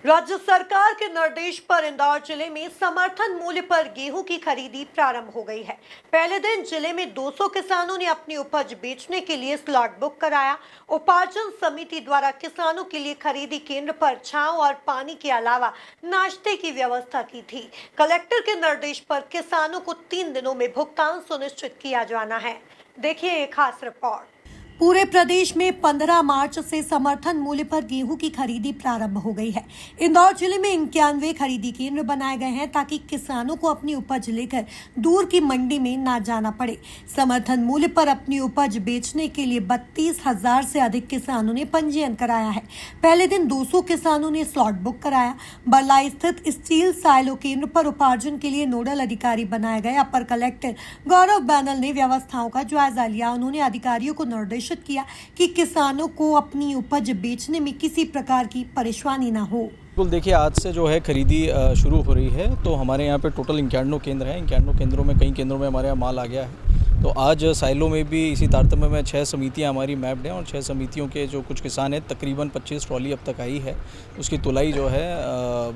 राज्य सरकार के निर्देश पर इंदौर जिले में समर्थन मूल्य पर गेहूं की खरीदी प्रारंभ हो गई है। पहले दिन जिले में 200 किसानों ने अपनी उपज बेचने के लिए स्लॉट बुक कराया। उपार्जन समिति द्वारा किसानों के लिए खरीदी केंद्र पर छांव और पानी के अलावा नाश्ते की व्यवस्था की थी। कलेक्टर के निर्देश पर किसानों को 3 दिनों में भुगतान सुनिश्चित किया जाना है। देखिए एक खास रिपोर्ट। पूरे प्रदेश में 15 मार्च से समर्थन मूल्य पर गेहूं की खरीदी प्रारंभ हो गई है। इंदौर जिले में 91 खरीदी केंद्र बनाए गए हैं ताकि किसानों को अपनी उपज लेकर दूर की मंडी में ना जाना पड़े। समर्थन मूल्य पर अपनी उपज बेचने के लिए 32,000 से अधिक किसानों ने पंजीयन कराया है। पहले दिन 200 किसानों ने स्लॉट बुक कराया। बरला स्थित स्टील साइलो केंद्र पर उपार्जन के लिए नोडल अधिकारी बनाए गए अपर कलेक्टर गौरव बैनल ने व्यवस्थाओं का जायजा लिया। उन्होंने अधिकारियों को निर्देश किया कि किसानों को अपनी उपज बेचने में किसी प्रकार की परेशानी ना हो। बिल्कुल, देखिए आज से जो है खरीदी शुरू हो रही है। तो हमारे यहाँ पे टोटल 91 केंद्र हैं। 91 केंद्रों में कई केंद्रों में हमारे यहाँ माल आ गया है। तो आज साइलो में भी इसी तारतम्य में 6 समितियाँ हमारी मैप्ड हैं और 6 समितियों के जो कुछ किसान हैं तकरीबन 25 ट्रॉली अब तक आई है। उसकी तुलाई जो है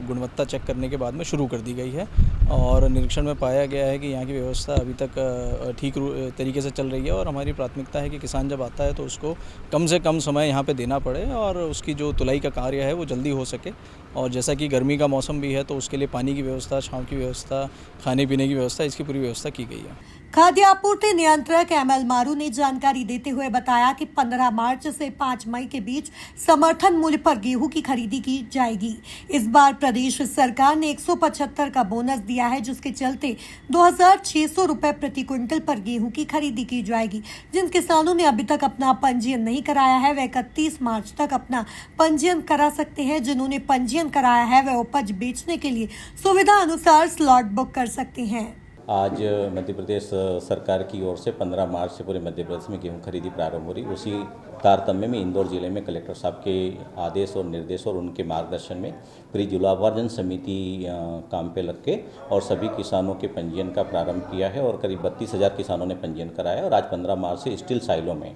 गुणवत्ता चेक करने के बाद में शुरू कर दी गई है और निरीक्षण में पाया गया है कि यहाँ की व्यवस्था अभी तक ठीक तरीके से चल रही है। और हमारी प्राथमिकता है कि किसान जब आता है तो उसको कम से कम समय यहाँ पे देना पड़े और उसकी जो तुलाई का कार्य है वो जल्दी हो सके। और जैसा कि गर्मी का मौसम भी है तो उसके लिए पानी की व्यवस्था, छाँव की व्यवस्था, खाने पीने की व्यवस्था, इसकी पूरी व्यवस्था की गई है। खाद्य आपूर्ति नियंत्रक एमएल मारू ने जानकारी देते हुए बताया कि 15 मार्च से 5 मई के बीच समर्थन मूल्य पर गेहूं की खरीदी की जाएगी। इस बार प्रदेश सरकार ने 175 का बोनस दिया है, जिसके चलते 2,600 रुपए प्रति क्विंटल पर गेहूं की खरीदी की जाएगी। जिन किसानों ने अभी तक अपना पंजीयन नहीं कराया है वे 31 मार्च तक अपना पंजीयन करा सकते हैं। जिन्होंने पंजीयन कराया है वे उपज बेचने के लिए सुविधा अनुसार स्लॉट बुक कर सकते हैं। आज मध्य प्रदेश सरकार की ओर से 15 मार्च से पूरे मध्य प्रदेश में गेहूं खरीदी प्रारंभ हो रही। उसी तारतम्य में इंदौर जिले में कलेक्टर साहब के आदेश और निर्देश और उनके मार्गदर्शन में पूरी जिला उपार्जन समिति काम पे लग के और सभी किसानों के पंजीयन का प्रारंभ किया है और करीब 32,000 किसानों ने पंजीयन कराया। और आज 15 मार्च से स्टील साइलो में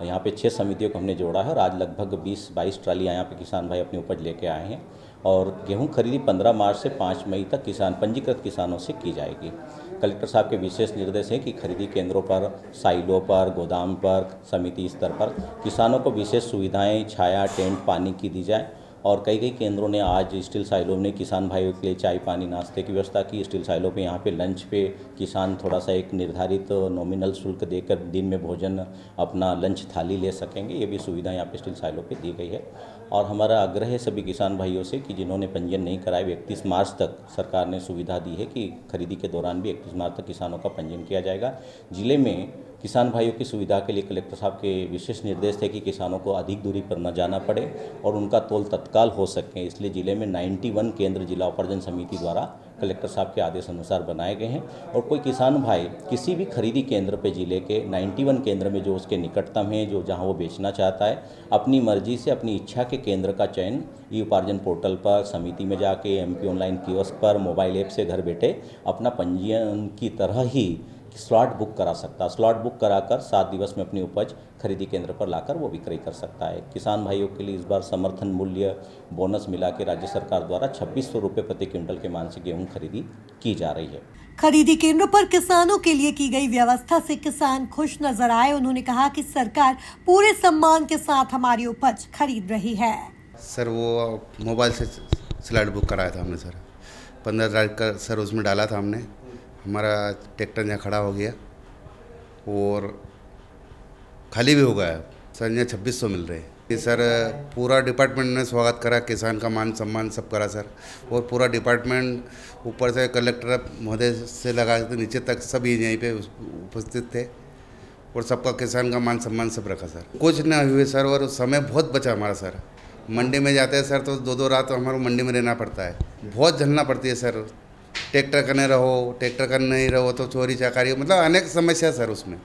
यहाँ पे 6 समितियों को हमने जोड़ा है और आज लगभग 20-22 ट्रालियाँ यहाँ पे किसान भाई अपनी उपज लेके आए हैं। और गेहूं खरीदी 15 मार्च से 5 मई तक पंजीकृत किसानों से की जाएगी। कलेक्टर साहब के विशेष निर्देश हैं कि खरीदी केंद्रों पर, साइलों पर, गोदाम पर, समिति स्तर पर किसानों को विशेष सुविधाएं, छाया, टेंट, पानी की दी जाए। और कई केंद्रों ने आज स्टील साइलो ने किसान भाइयों के लिए चाय, पानी, नाश्ते की व्यवस्था की। स्टील साइलो पे यहाँ पे लंच पे किसान थोड़ा सा एक निर्धारित नॉमिनल शुल्क देकर दिन में भोजन अपना लंच थाली ले सकेंगे। ये भी सुविधा यहाँ पे स्टील साइलो पे दी गई है। और हमारा आग्रह है सभी किसान भाइयों से कि जिन्होंने पंजीयन नहीं कराए 31 मार्च तक सरकार ने सुविधा दी है कि खरीदी के दौरान भी 31 मार्च तक किसानों का पंजीयन किया जाएगा। जिले में किसान भाइयों की सुविधा के लिए कलेक्टर साहब के विशेष निर्देश थे कि किसानों को अधिक दूरी पर न जाना पड़े और उनका तोल तत्काल हो सके। इसलिए जिले में 91 केंद्र जिला उपार्जन समिति द्वारा कलेक्टर साहब के आदेश अनुसार बनाए गए हैं। और कोई किसान भाई किसी भी खरीदी केंद्र पे जिले के 91 केंद्र में जो उसके निकटतम है, जो जहां वो बेचना चाहता है, अपनी मर्जी से अपनी इच्छा के केंद्र का चयन ई उपार्जन पोर्टल पर, समिति में जाके, एमपी ऑनलाइन कियोस्क पर, मोबाइल ऐप से घर बैठे अपना पंजीयन की तरह ही स्लॉट बुक करा सकता है। स्लॉट बुक कराकर 7 दिवस में अपनी उपज खरीदी केंद्र पर लाकर वो विक्रय कर सकता है। किसान भाइयों के लिए इस बार समर्थन मूल्य बोनस मिला के राज्य सरकार द्वारा 2600 रुपये प्रति क्विंटल के मान से गेहूं खरीदी की जा रही है। खरीदी केंद्र पर किसानों के लिए की गई व्यवस्था से किसान खुश नजर आए। उन्होंने कहा कि सरकार पूरे सम्मान के साथ हमारी उपज खरीद रही है। सर वो मोबाइल से स्लॉट बुक कराया था हमने सर, 15 तारीख का सर उसमें डाला था हमने। हमारा ट्रैक्टर यहाँ खड़ा हो गया और खाली भी हो गया सर। यहाँ 2600 मिल रहे हैं सर। पूरा डिपार्टमेंट ने स्वागत करा, किसान का मान सम्मान सब करा सर। और पूरा डिपार्टमेंट ऊपर से कलेक्टर महोदय से लगा के नीचे तक सब यहीं पे उपस्थित थे और सबका किसान का मान सम्मान सब रखा सर। कुछ ना हुए सर और समय बहुत बचा हमारा सर। मंडी में जाते हैं सर तो 2-2 रात हमारे मंडी में रहना पड़ता है, बहुत झेलना पड़ती है सर। ट्रैक्टर करने रहो, ट्रैक्टर करने नहीं रहो तो चोरी चकारी, मतलब अनेक समस्या सर उसमें।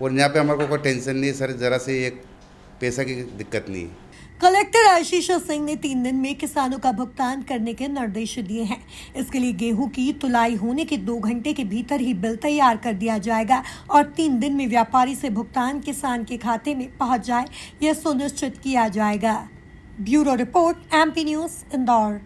और यहाँ पे हमारे को कोई टेंशन नहीं है सर, ज़रा से एक पैसा की दिक्कत नहीं है। कलेक्टर आशीष सिंह ने 3 दिन में किसानों का भुगतान करने के निर्देश दिए हैं। इसके लिए गेहूं की तुलाई होने के 2 घंटे के भीतर ही बिल तैयार कर दिया जाएगा और 3 दिन में व्यापारी से भुगतान किसान के खाते में पहुंच जाए, यह सुनिश्चित किया जाएगा। Bureau report, MP news, Indore.